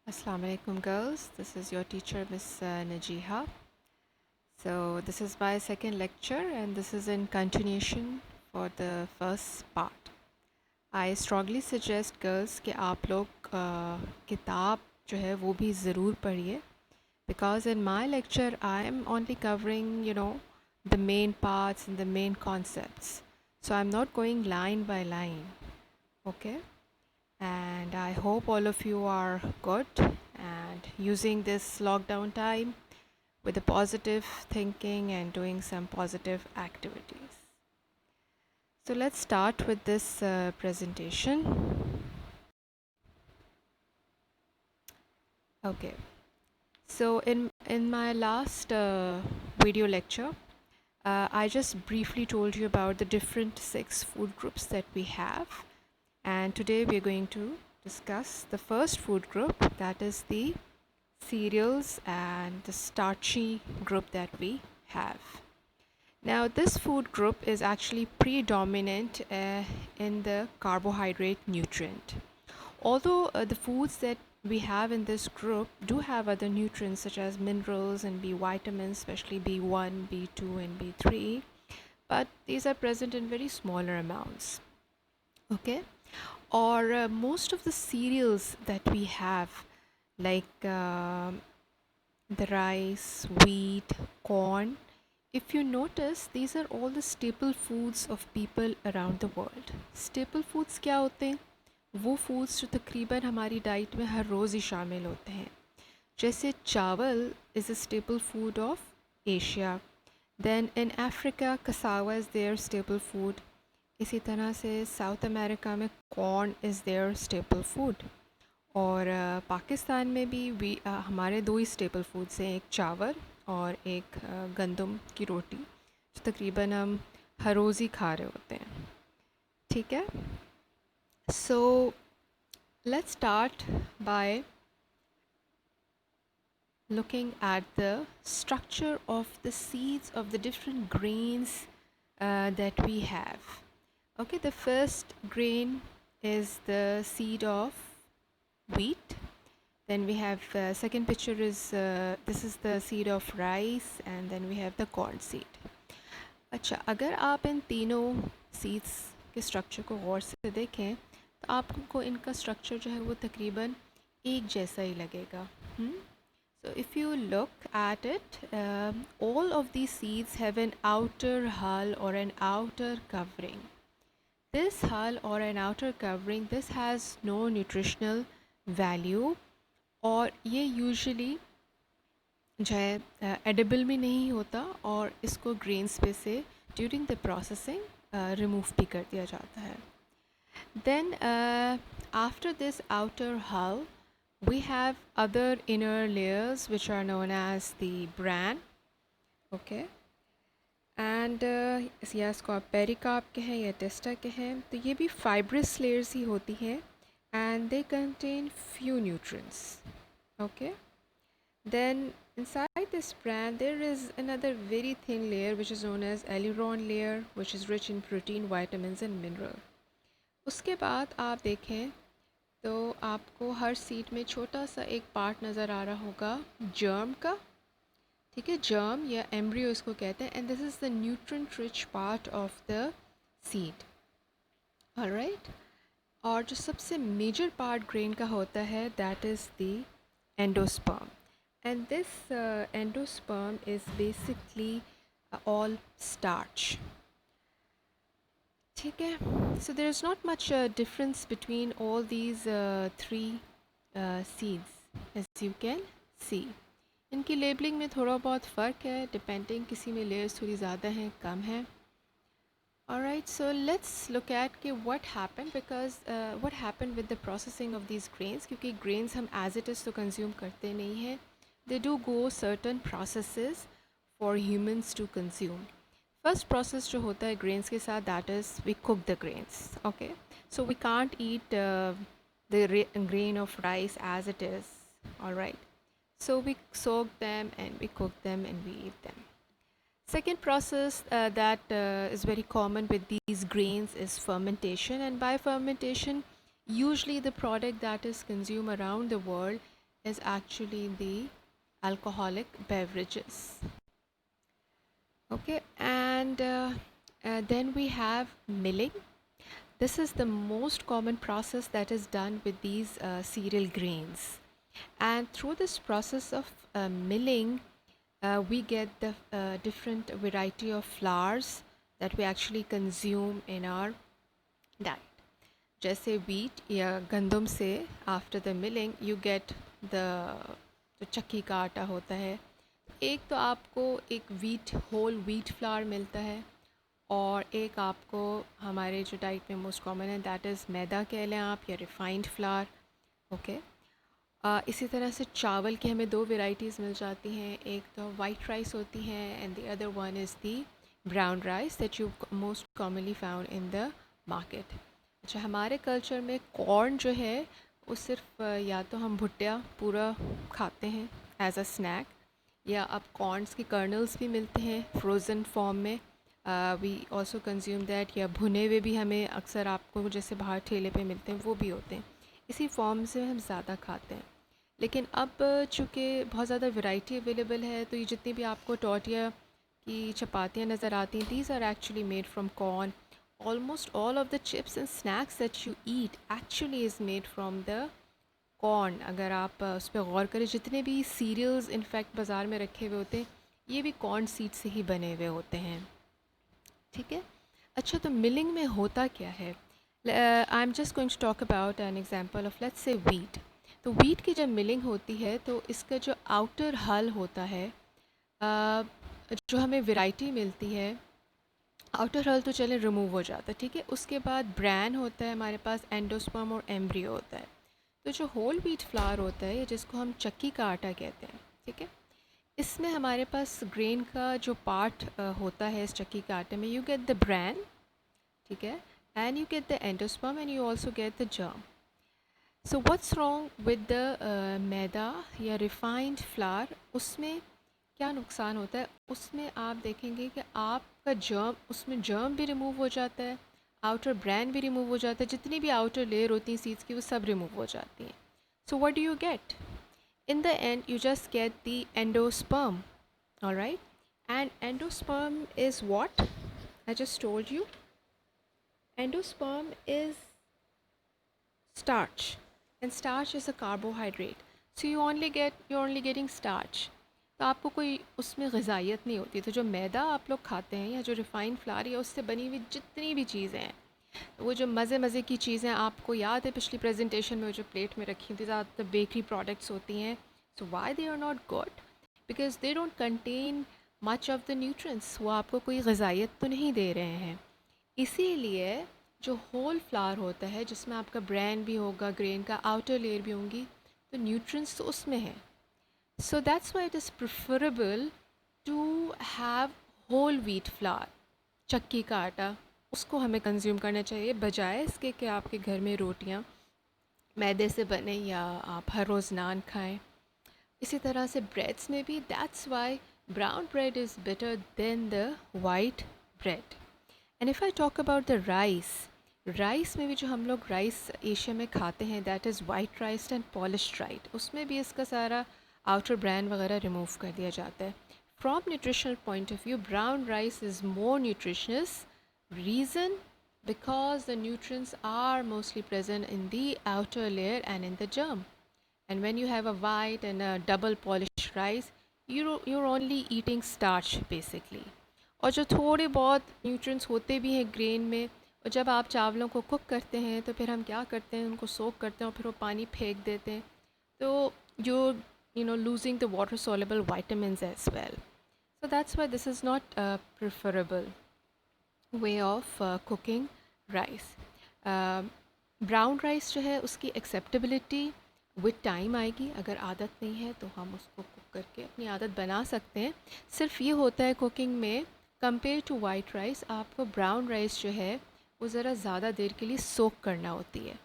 Assalamu alaikum girls, this is your teacher Miss Najiha. So this is my second lecture and this is in continuation for the first part. I strongly suggest girls कि आप लोग किताब जो है वो भी ज़रूर पढ़िए because in my lecture I am only covering the main parts and the main concepts. So I'm not going line by line, okay? And I hope all of you are good and using this lockdown time with a positive thinking and doing some positive activities. So let's start with this presentation. Okay. So in my last video lecture, I just briefly told you about the different 6 food groups that we have, and today we are going to discuss the first food group, that is the cereals and the starchy group that we have. Now, this food group is actually predominant in the carbohydrate nutrient. Although the foods that we have in this group do have other nutrients such as minerals and B vitamins, especially B1, B2, and B3, but these are present in very smaller amounts. Okay? Or most of the cereals that we have, like the rice, wheat, corn, if you notice, these are all the staple foods of people around the world. Staple foods क्या होते हैं? वो foods जो तकरीबन हमारी diet में हर रोज़ ही शामिल होते हैं. जैसे चावल is a staple food of Asia. Then in Africa, cassava is their staple food. इसी तरह से साउथ अमेरिका में corn is their staple food. और पाकिस्तान में भी हमारे 2 ही स्टेपल फूड्स हैं, एक चावल और एक गंदम की रोटी, जो तकरीबन हम हर रोज़ ही खा रहे होते हैं. ठीक है. So let's start by looking at the structure of the seeds of the different grains that we have. Okay, the first grain is the seed of wheat. Then we have second picture is this is the seed of rice, and then we have the corn seed. अच्छा, अगर आप इन तीनों seeds के structure को गौर से देखें तो आपको इनका स्ट्रक्चर जो है वो तकरीबन एक जैसा ही लगेगा. So if you look at it, all of these seeds have an outer hull or an outer covering. This hull or an outer covering, this has no nutritional value, और ये यूजुअली जो है एडिबल भी नहीं होता, और इसको grains पे से ड्यूरिंग द प्रोसेसिंग रिमूव भी कर दिया जाता है. देन आफ्टर दिस आउटर हल we have other inner layers which are known as the bran. Okay, and या इसको आप पेरिकार्प के हैं या टेस्टा के हैं, तो ये भी fibrous layers ही होती हैं, and they contain few nutrients. Okay, then inside this bran there is another very thin layer which is known as aileron layer, which is rich in protein, vitamins and mineral. उसके बाद आप देखें तो आपको हर seed में छोटा सा एक पार्ट नज़र आ रहा होगा जर्म का. ठीक है, जर्म या एम्ब्रियो इसको कहते हैं, and this is the nutrient rich part of the seed. Alright, और जो सबसे मेजर पार्ट ग्रेन का होता है that is the endosperm, and this endosperm is basically all starch. ठीक है. So there is not much difference between all these 3 seeds, as you can see. इनकी labelling में थोड़ा बहुत फ़र्क है, डिपेंडिंग किसी में लेयर्स थोड़ी ज़्यादा हैं, कम है. Alright, so let's look at कि what happened, because what happened with the processing of these grains, क्योंकि grains हम as it is तो consume करते नहीं हैं. They do go certain processes for humans to consume. First process जो होता है ग्रेन्स के साथ, that is we cook the grains. Okay, so we can't eat the grain of rice as it is. Alright, so we soak them and we cook them and we eat them. Second process that is very common with these grains is fermentation, and by fermentation usually the product that is consumed around the world is actually the alcoholic beverages. Okay, and then we have milling. This is the most common process that is done with these cereal grains. And through this process of milling, we get the different variety of flours that we actually consume in our diet. जैसे wheat या गंदम से after the milling you get the जो चक्की का आटा होता है, एक तो आपको एक होल व्हीट फ्लावर मिलता है, और एक आपको हमारे जो डाइट में मोस्ट कॉमन है दैट इज़ मैदा कह लें आप, या रिफाइंड फ्लावर. ओके. इसी तरह से चावल की हमें दो वेराइटीज़ मिल जाती हैं, एक तो वाइट राइस होती हैं and the other one is the brown rice that you most commonly found in the market. अच्छा, हमारे कल्चर में कॉर्न जो है वो सिर्फ या तो हम भुट्टा पूरा खाते हैं एज अ स्नैक, या अब कॉर्नस की कर्नल्स भी मिलते हैं फ्रोज़न फॉर्म में. वी ऑल्सो कंज्यूम दैट, या भुने हुए भी हमें अक्सर आपको जैसे बाहर ठेले पे मिलते हैं वो भी होते हैं. इसी फॉर्म से हम ज़्यादा खाते हैं. लेकिन अब चूँकि बहुत ज़्यादा वैरायटी अवेलेबल है, तो ये जितनी भी आपको टोटिया की चपातियाँ नज़र आती हैं, these are actually made from corn. Almost all of the chips and snacks that you eat actually is made from the corn. अगर आप उस पर गौर करें, जितने भी सीरियल्स इनफैक्ट बाज़ार में रखे हुए होते हैं ये भी कॉर्न सीड से ही बने हुए होते हैं. ठीक है. अच्छा, तो मिलिंग में होता क्या है? I am just going to talk about an example of let's say wheat. तो वीट की जब मिलिंग होती है तो इसका जो आउटर हल होता है, जो हमें वैरायटी मिलती है, आउटर हल तो चले रिमूव हो जाता है. ठीक है. उसके बाद ब्रैन होता है हमारे पास, एंडोस्पर्म और एम्ब्रियो होता है. तो जो होल व्हीट फ्लावर होता है, जिसको हम चक्की का आटा कहते हैं, ठीक है, इसमें हमारे पास ग्रेन का जो पार्ट होता है इस चक्की के आटे में, यू गेट द ब्रैन. ठीक है. And you get the endosperm and you also get the germ. So what's wrong with the maida या रिफाइंड फ्लावर? उसमें क्या नुकसान होता है? उसमें आप देखेंगे कि आपका जर्म, उसमें जर्म भी रिमूव हो जाता है, आउटर ब्रैन भी रिमूव हो जाता है, जितनी भी आउटर लेयर होती हैं सीड्स की वो सब रिमूव हो जाती हैं. So what do you get? In the end, you just get the endosperm. All right. And endosperm is what? I just told you. Endosperm is starch, and starch is a carbohydrate. So you're only getting starch. तो आपको कोई उसमें ग़िज़ाइयत नहीं होती. तो जो मैदा आप लोग खाते हैं या जो रिफ़ाइंड फ्लावर या उससे बनी हुई जितनी भी चीज़ें हैं, वो जो मज़े मज़े की चीज़ें, आपको याद है पिछली प्रेजेंटेशन में जो प्लेट में रखी थी ज़्यादातर बेकरी प्रोडक्ट्स होती हैं. So why they are not good? Because they don't contain much of the nutrients. वो आपको कोई ग़िज़ाइयत तो नहीं दे रहे हैं. इसीलिए जो होल फ्लावर होता है, जिसमें आपका ब्रैन भी होगा, ग्रेन का आउटर लेयर भी होंगी, तो न्यूट्रिएंट्स तो उसमें हैं. So that's why it is preferable to have whole wheat flour, चक्की का आटा, उसको हमें कंज्यूम करना चाहिए, बजाय इसके कि आपके घर में रोटियां मैदे से बने या आप हर रोज़ नान खाएं. इसी तरह से ब्रेड्स में भी, that's why brown bread is better then the white bread. And if I talk about the rice, rice में भी जो हम लोग राइस एशिया में खाते हैं that is white rice and polished right. उसमें भी इसका सारा आउटर ब्रैन वगैरह रिमूव कर दिया जाता है. From nutritional point of view, brown rice is more nutritious. Reason? Because the nutrients are mostly present in the outer layer and in the germ. And when you have a white and a double polished rice, you're only eating starch basically. और जो थोड़े बहुत nutrients होते भी हैं grain में, और जब आप चावलों को कुक करते हैं तो फिर हम क्या करते हैं, उनको सोक करते हैं और फिर वो पानी फेंक देते हैं. तो you know losing the water soluble vitamins as well. So that's why this is not preferable way of cooking rice. Brown rice जो है उसकी एक्सेप्टेबिलिटी विद टाइम आएगी. अगर आदत नहीं है तो हम उसको कुक करके अपनी आदत बना सकते हैं. सिर्फ ये होता है कुकिंग में, कंपेयर टू वाइट राइस, आपको ब्राउन राइस जो है वो ज़रा ज़्यादा देर के लिए सोक करना होती है,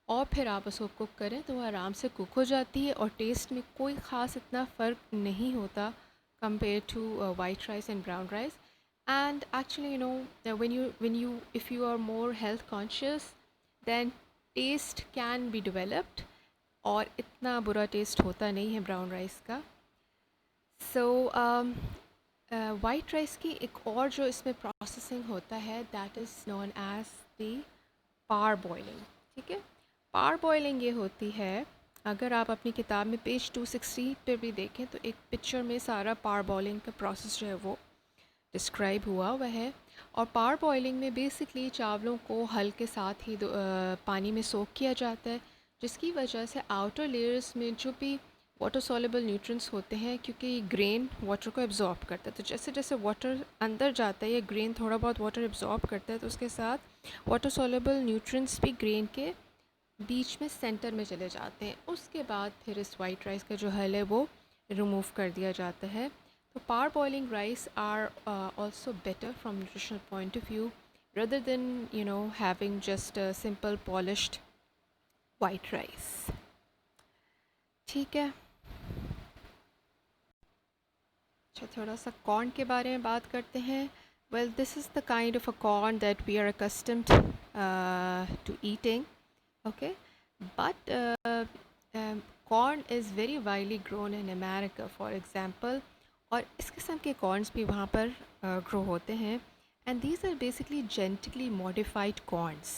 और फिर आप उसको कुक करें तो वो आराम से कुक हो जाती है, और टेस्ट में कोई ख़ास इतना फ़र्क नहीं होता compare to white rice and brown rice. And actually, you know, if you are more health conscious, then taste can be developed. और इतना बुरा टेस्ट होता नहीं है ब्राउन राइस का। सो वाइट राइस की एक और जो इसमें प्रोसेसिंग होता है that is known as the parboiling. ठीक है, पार बॉइलिंग ये होती है, अगर आप अपनी किताब में पेज 260 पे भी देखें तो एक पिक्चर में सारा पार बॉइलिंग का प्रोसेस जो है वो डिस्क्राइब हुआ हुआ है। और पार बॉइलिंग में बेसिकली चावलों को हल्के साथ ही पानी में सोक किया जाता है, जिसकी वजह से आउटर लेयर्स में जो भी वाटर सॉल्युबल न्यूट्रिएंट्स होते हैं, क्योंकि ग्रेन वाटर को एब्जॉर्ब करता है, तो जैसे जैसे वाटर अंदर जाता है या ग्रेन थोड़ा बहुत वाटर एब्जॉर्ब करता है तो उसके साथ वाटर सॉल्युबल न्यूट्रिएंट्स भी ग्रेन के बीच में सेंटर में चले जाते हैं। उसके बाद फिर इस वाइट राइस का जो हल है वो रिमूव कर दिया जाता है। तो parboiling rice are also better from nutritional point of view rather than having just a simple polished white rice। ठीक है, अच्छा थोड़ा सा कॉर्न के बारे में बात करते हैं। Well, this is the kind of a corn that we are accustomed to eating, okay, but corn is very widely grown in America for example, और इस किस्म के कॉर्न्स भी वहाँ पर ग्रो होते हैं, and these are basically genetically modified corns.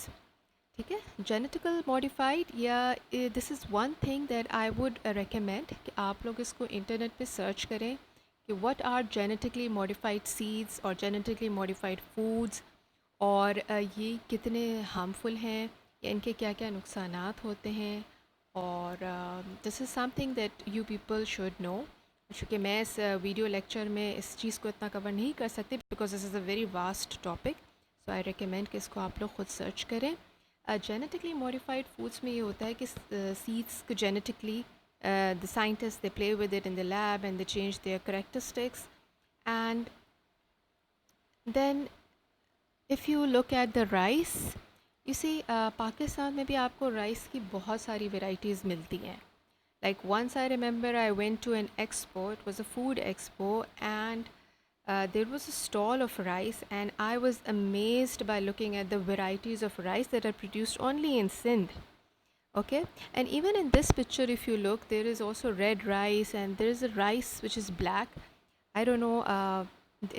ठीक है, जेनेटिकल मॉडिफाइड, या this is one thing that I would recommend कि आप लोग इसको इंटरनेट पे सर्च करें कि what are genetically modified seeds और जेनेटिकली मॉडिफाइड फूड्स, और ये कितने हार्मफुल हैं या इनके क्या क्या नुकसानात होते हैं। और this is something that you people should know. चूँकि मैं इस वीडियो लेक्चर में इस चीज़ को इतना कवर नहीं कर सकती because this is a very vast topic, so I recommend कि इसको आप लोग खुद सर्च करें। जेनेटिकली मॉडिफाइड फूड्स में ये होता है कि सीड्स को genetically the scientists they play with it in the lab and they change their characteristics, and then if you look at the rice, you see Pakistan में भी आपको राइस की बहुत सारी varieties मिलती हैं। Like once I remember I went to an expo, it was a food expo, and there was a stall of rice, and I was amazed by looking at the varieties of rice that are produced only in Sindh. Okay, and even in this picture if you look, there is also red rice and there is a rice which is black. I don't know,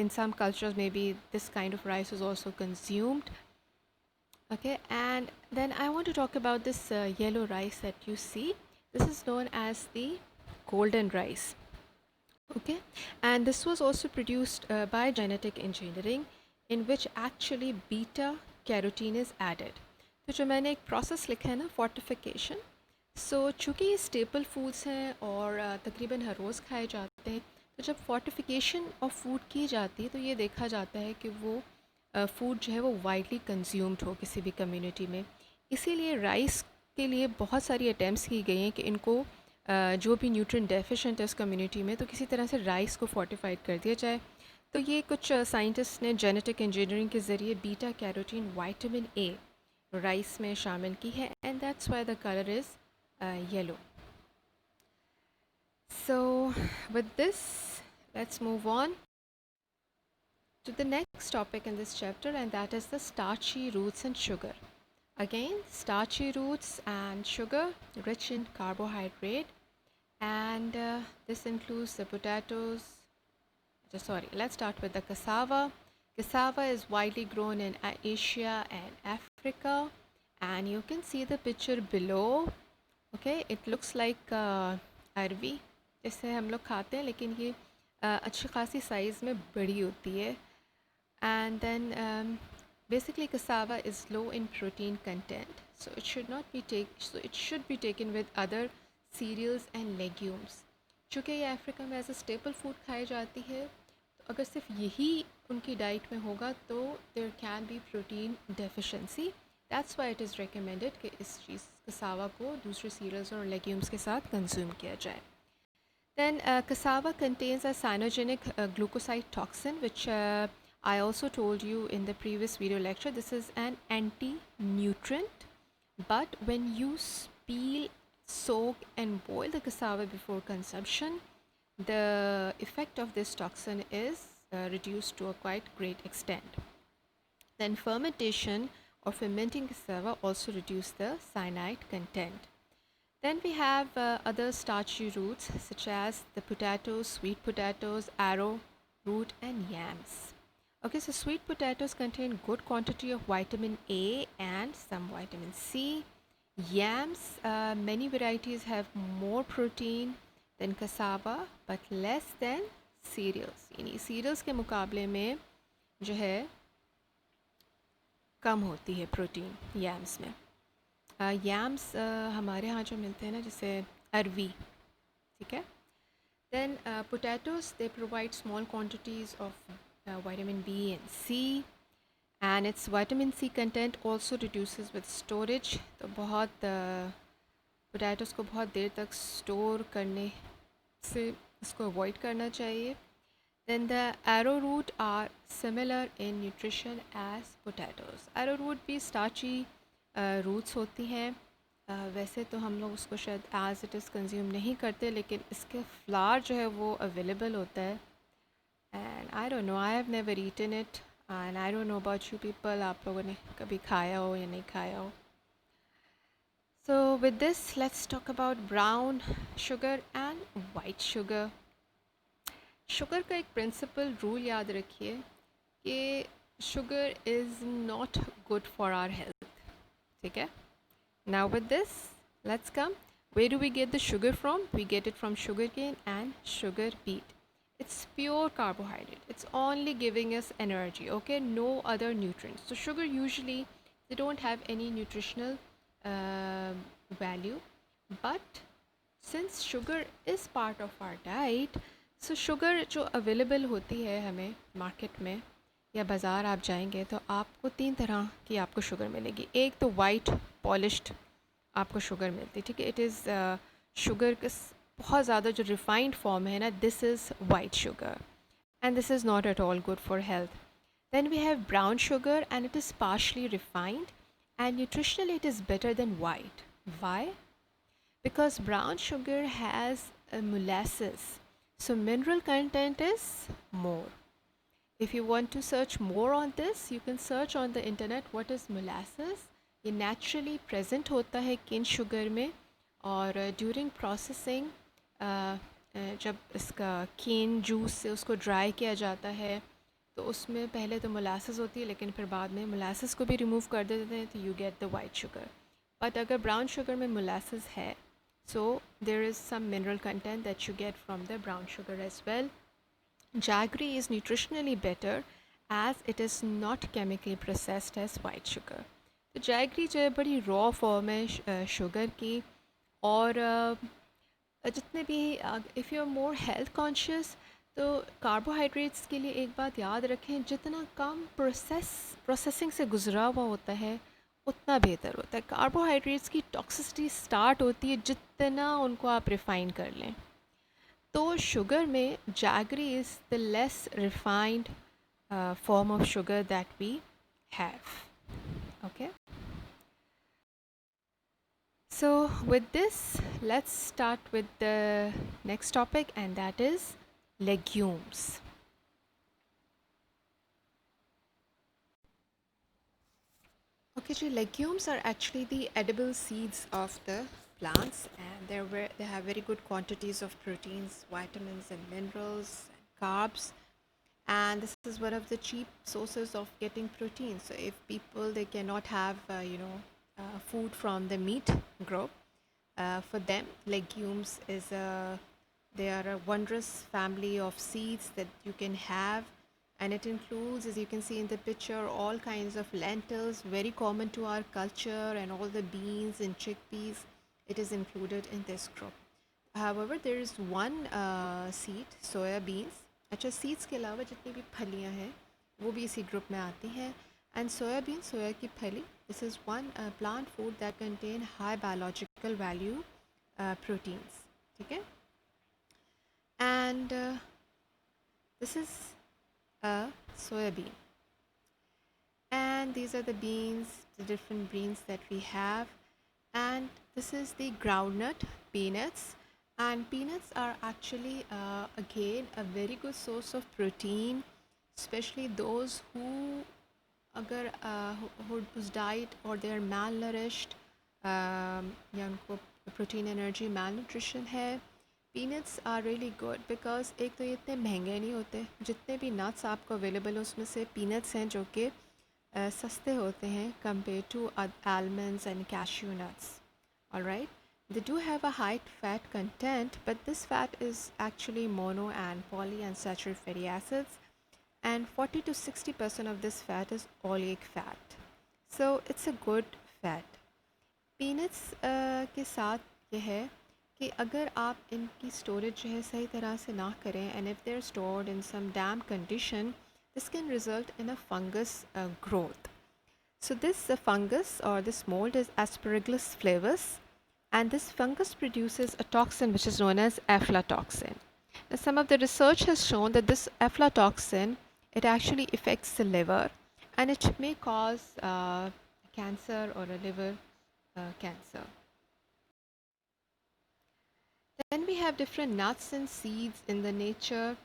in some cultures maybe this kind of rice is also consumed. Okay, and then I want to talk about this yellow rice that you see. This is known as the golden rice. Okay, and this was also produced by genetic engineering, in which actually beta carotene is added. तो जो मैंने एक process लिखा है ना, fortification, सो चूँकि ये staple foods हैं और तकरीबन हर रोज़ खाए जाते हैं, तो जब फोर्टिफिकेशन ऑफ फूड की जाती है तो ये देखा जाता है कि वो फूड जो है वो वाइडली कंज्यूम्ड हो किसी भी कम्युनिटी में। इसीलिए राइस के लिए बहुत सारी अटैम्प्ट्स की गई हैं कि इनको जो भी न्यूट्रिएंट डेफिशिएंट है उस कम्युनिटी में, तो किसी तरह से राइस को फोर्टिफाइड कर दिया जाए। तो ये कुछ साइंटिस्ट ने जेनेटिक इंजीनियरिंग के ज़रिए beta carotene vitamin A rice में शामिल की है, and that's why the colour is yellow. So with this let's move on to the next topic in this chapter, and that is the starchy roots and sugar. Again, starchy roots and sugar rich in carbohydrate, and this includes the potatoes. Sorry, let's start with the cassava. Cassava is widely grown in Asia and Africa, and you can see the picture below. Okay, it looks like अरवी जैसे हम लोग खाते हैं, लेकिन ये अच्छी खासी साइज़ में बड़ी होती है। And then basically cassava is low in protein content, so it should be taken with other cereals and legumes. चूँकि ये अफ्रीका में एज अ स्टेपल फूड खाई जाती है, तो अगर सिर्फ यही उनकी डाइट में होगा तो there can be protein deficiency. That's why it is recommended कि इस चीज़ कसावा को दूसरे सीरियल्स और लेग्यूम्स के साथ कंज्यूम किया जाए। Then cassava contains a cyanogenic glucoside toxin, which I also told you in the previous video lecture. This is an anti-nutrient, but when you peel, soak and boil the cassava before consumption, the effect of this toxin is reduced to a quite great extent. Then fermentation or fermenting cassava also reduce the cyanide content. Then we have other starchy roots such as the potatoes, sweet potatoes, arrowroot, and yams. Okay, so sweet potatoes contain good quantity of vitamin A and some vitamin C. Yams, many varieties have more protein than cassava but less than cereals. यानी cereals के मुकाबले में जो है कम होती है protein yams में. Yams हमारे यहाँ जो मिलते हैं ना जैसे अरवी, ठीक है. Then potatoes, they provide small quantities of vitamin B and C, and its vitamin C content also reduces with storage. तो बहुत potatoes को बहुत देर तक store करने से इसको avoid करना चाहिए. Then the arrowroot are similar in nutrition as potatoes. Arrowroot भी starchy roots होती हैं. वैसे तो हम लोग उसको शायद as it is consume नहीं करते, लेकिन इसके flour जो है वो available होता है. And I don't know, I have never eaten it and I don't know about you people, आप लोगों ने कभी खाया हो या नहीं खाया हो. So with this, let's talk about brown sugar and white sugar. Sugar का एक प्रिंसिपल रूल याद रखिए कि sugar is not good for our health, ठीक है. Now with this let's come, where do we get the sugar from? We get it from sugarcane and sugar beet. It's pure carbohydrate. It's only giving us energy, okay? No other nutrients. So sugar usually they don't have any nutritional value, but since sugar is part of our diet, so sugar जो available होती है हमें market में या बाज़ार आप जाएंगे तो आपको 3 तरह की आपको शुगर मिलेगी. एक तो वाइट पॉलिश्ड आपको शुगर मिलती है, ठीक है. इट इज़ शुगर का बहुत ज़्यादा जो रिफाइंड फॉर्म है ना, this is white sugar and this is not at all good for health. Then we have brown sugar and it is partially refined and nutritionally it is better than white. Why? Because brown sugar has molasses, so mineral content is more. If you want to search more on this, you can search on the internet what is molasses. ये naturally present होता है cane sugar में, और during processing जब इसका cane juice से उसको dry किया जाता है तो उसमें पहले तो molasses होती है, लेकिन फिर बाद में molasses को भी remove कर देते हैं तो you get the white sugar. But अगर brown sugar में molasses है, so there is some mineral content that you get from the brown sugar as well. Jaggery is nutritionally better as it is not chemically processed as white sugar. तो jaggery जो है बड़ी raw form है sugar की, और जितने भी if you are more health conscious तो कार्बोहाइड्रेट्स के लिए एक बात याद रखें, जितना कम प्रोसेसिंग से गुजरा हुआ होता है उतना बेहतर होता है. कार्बोहाइड्रेट्स की टॉक्सिसिटी स्टार्ट होती है जितना उनको आप रिफ़ाइन कर लें. तो शुगर में jaggery is the less refined form of sugar that we have. Okay, so with this let's start with the next topic, and that is legumes. Okay, so legumes are actually the edible seeds of the plants, and they have very good quantities of proteins, vitamins, and minerals, and carbs. And this is one of the cheap sources of getting protein. So if people they cannot have food from the meat group, for them legumes is they are a wondrous family of seeds that you can have, and it includes, as you can see in the picture, all kinds of lentils, very common to our culture, and all the beans and chickpeas. It is included in this group. However, there is one seed, soya beans. अच्छा, seeds के अलावा जितनी भी फलियां हैं वो भी इसी ग्रुप में आती हैं. एंड सोयाबीन, सोया की फली, this is one plant food that contain high biological value proteins, ठीक है. And this is soybean, and these are the beans, the different beans that we have. And this is the groundnut, peanuts. And peanuts are actually again a very good source of protein, especially those who whose diet or they are malnourished, या उनको protein energy malnutrition है। Peanuts are really good because एक तो ये इतने महंगे नहीं होते, जितने भी नट्स आपको अवेलेबल हो उसमें से पीनट्स हैं जो कि सस्ते होते हैं compare to almonds and cashew nuts. All right, they do have a high fat content, but this fat is actually mono and polyunsaturated fatty acids, and 40 to 60% of this fat is oleic fat. So it's a good fat. Peanuts के साथ ये है कि अगर आप इनकी storage जो है सही तरह से ना करें, and if they are stored in some damp condition, this can result in a fungus growth. So this fungus or this mold is Aspergillus flavus, and this fungus produces a toxin which is known as aflatoxin. Now, some of the research has shown that this aflatoxin, it actually affects the liver, and it may cause cancer or a liver cancer. Then we have different nuts and seeds in the nature,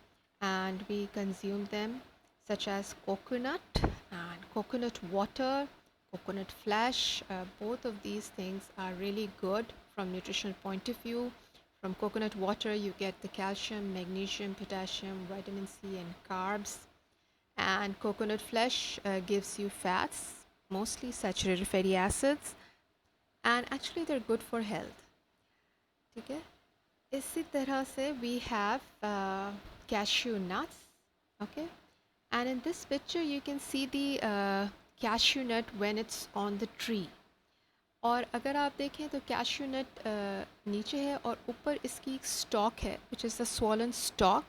and we consume them, such as coconut and coconut water, coconut flesh. Both of these things are really good from nutritional point of view. From coconut water, you get the calcium, magnesium, potassium, vitamin C, and carbs. And coconut flesh gives you fats, mostly saturated fatty acids, and actually they're good for health. ठीक है, इसी तरह से we have cashew nuts. Okay, and in this picture you can see the cashew nut when it's on the tree. और अगर आप देखें तो cashew nut नीचे है और ऊपर इसकी एक stalk है, which is the swollen stalk,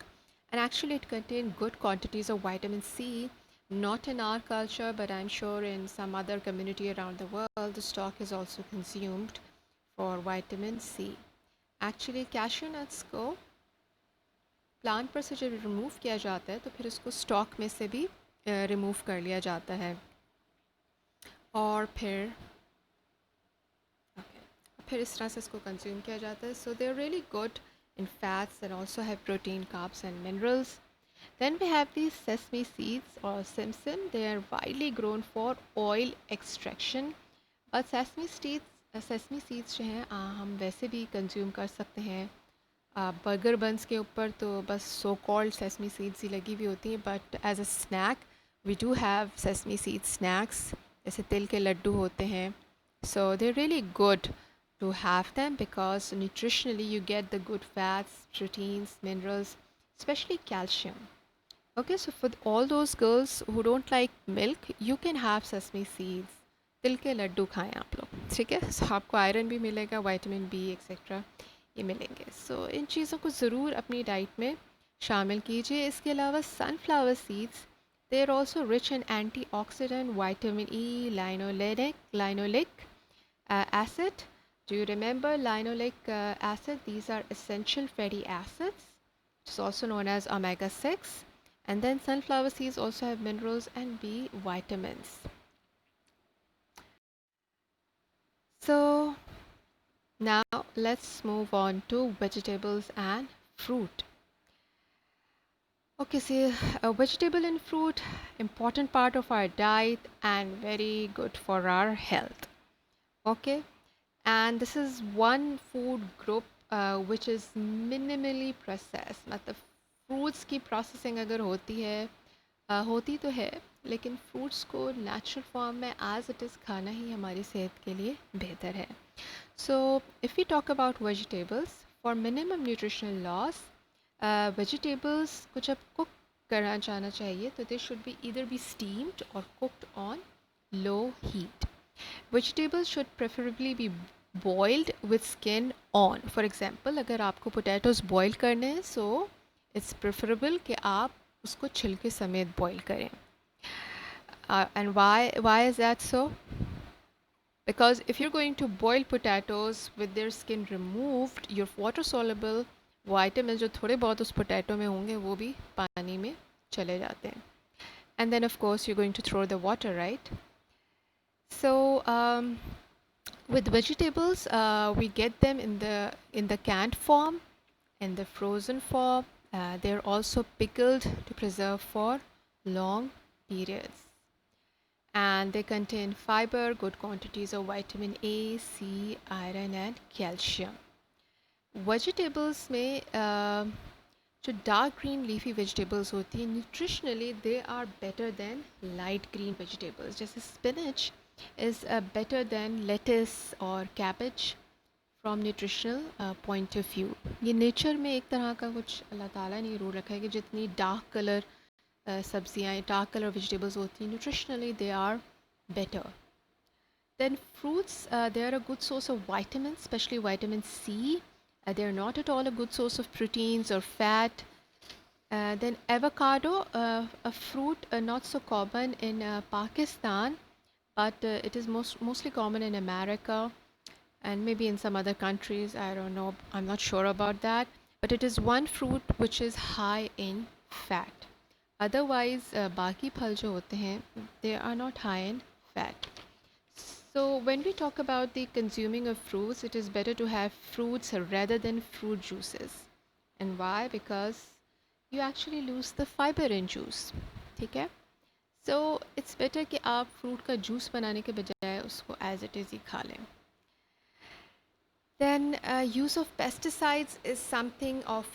and actually it contains good quantities of vitamin C. Not in our culture, but I'm sure in some other community around the world, the stalk is also consumed for vitamin C. Actually cashew nuts को plant पर से जब remove किया जाता है तो फिर उसको स्टॉक में से भी रिमूव कर लिया जाता है, और फिर इस तरह से इसको कंज्यूम किया जाता है. So they are really good in fats and also have protein, carbs, and minerals. Then we have these sesame seeds or simsim. They are widely grown for oil extraction. But sesame seeds जो हैं हम वैसे भी consume कर सकते हैं. Burger बंस के ऊपर तो बस सो कॉल्ड सेसमी सीड्स ही लगी हुई होती हैं, but as a snack we do have sesame seed snacks, जैसे तिल के लड्डू होते हैं. So they really good to have them because nutritionally you get the good fats, proteins, minerals, especially calcium. Okay, so for all those girls who don't like milk, you can have sesame seeds. तिल के लड्डू खाएं आप लोग, ठीक है. सो आपको iron भी मिलेगा, विटामिन बी एक्सेट्रा ये मिलेंगे. सो इन चीज़ों को ज़रूर अपनी डाइट में शामिल कीजिए. इसके अलावा sunflower seeds, they are also rich in anti oxidant, vitamin E, linoleic acid. Do you remember linoleic acid? These are essential fatty acids, which is also known as omega-6. And then sunflower seeds also have minerals and B vitamins. So now let's move on to vegetables and fruit. Okay, see, vegetable and fruit, important part of our diet and very good for our health. Okay, and this is one food group which is minimally processed. मतलब fruits की processing अगर होती है होती तो है, लेकिन fruits को नेचुरल फॉर्म में एज इट इज़ खाना ही हमारी सेहत के लिए बेहतर है. So if you talk about vegetables for minimum nutritional loss, vegetables को जब कुक करना चाहना चाहिए तो they should be either be steamed और cooked on low heat. Vegetables should preferably be boiled with skin on. For example, अगर आपको potatoes boil करने हैं, so it's preferable कि आप उसको छिलके समेत boil करें. And why is that so? Because if you're going to boil potatoes with their skin removed, your water soluble vitamins जो थोड़े बहुत उस potato में होंगे वो भी पानी में चले जाते हैं. And then of course you're going to throw the water, right? So with vegetables, we get them in the canned form, in the frozen form. They're also pickled to preserve for long periods. and they contain fiber, good quantities of vitamin A, C, iron and calcium. Vegetables में जो dark green leafy vegetables होती हैं nutritionally they are better than light green vegetables, जैसे spinach is better than lettuce और cabbage from nutritional point of view. ये nature में एक तरह का कुछ अल्लाह ताला ने रूल रखा है कि जितनी डार्क कलर सब्जियाँ डार्क कलर वेजिटेबल्स होती हैं nutritionally they are better. Then fruits, they are a good source of vitamins, especially vitamin C. They are not at all a good source of proteins or fat. Then avocado, a fruit not so common in Pakistan, but it is mostly common in America and maybe in some other countries. I don't know. I'm not sure about that. But it is one fruit which is high in fat. Otherwise, बाकी फल जो होते हैं, they are not high in fat. So when we talk about the consuming of fruits, it is better to have fruits rather than fruit juices. And why? Because you actually lose the fiber in juice. ठीक है? So it's better कि आप fruit का juice बनाने के बजाय उसको as it is ही खा लें. Then use of pesticides is something of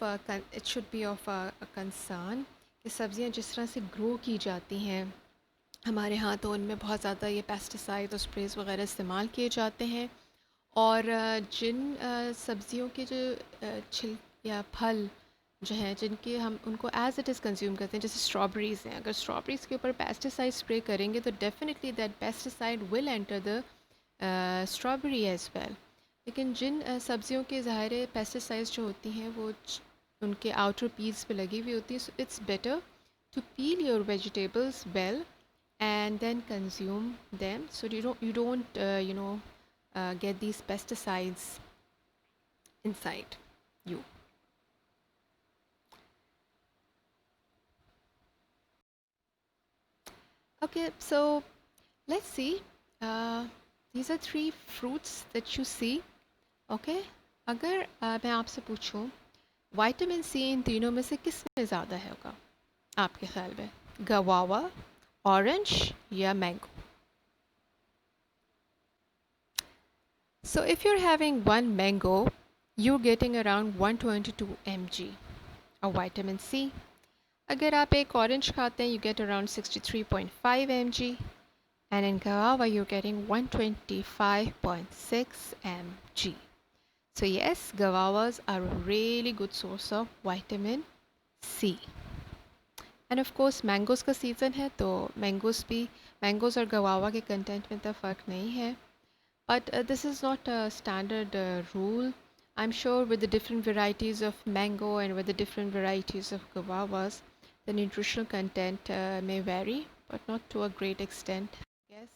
it should be of a concern. कि सब्जियां जिस तरह से ग्रो की जाती हैं हमारे यहाँ, तो उनमें बहुत ज़्यादा ये पेस्टिसाइड और स्प्रेज वगैरह इस्तेमाल किए जाते हैं. और जिन सब्जियों के जो छिल या फल जो हैं जिनके हम उनको एज इट इज़ कंज्यूम करते हैं, जैसे स्ट्रॉबेरीज़ हैं, अगर स्ट्रॉबेरीज़ के ऊपर पेस्टिसाइड स्प्रे करेंगे तो definitely that pesticide will enter the strawberry as well. लेकिन जिन सब्जियों के ज़ाहिर पेस्टिसाइड्स जो होती हैं वो उनके आउटर पील्स पे लगी हुई होती है. So it's better to peel your vegetables well and then consume them, so you don't get these pesticides inside you. Okay, so let's see. These are three fruits that you see. Okay, अगर मैं आपसे पूछूं vitamin C इन तीनों में से किस में ज़्यादा है होगा आपके ख्याल में? गवावा, ऑरेंज या mango? So if you're having one mango, you're getting around 122 mg of vitamin C. अगर आप एक ऑरेंज खाते हैं, you get around 63.5 mg, and in guava you're getting 125.6 mg. So yes, guavas are a really good source of vitamin C. End of course mangoes का season है तो mangoes और गवावा के कंटेंट में तो फ़र्क नहीं है. But this is not a standard rule. I am sure with the different varieties of mango and with the different varieties of guavas the nutritional content may vary but not to a great extent, I guess.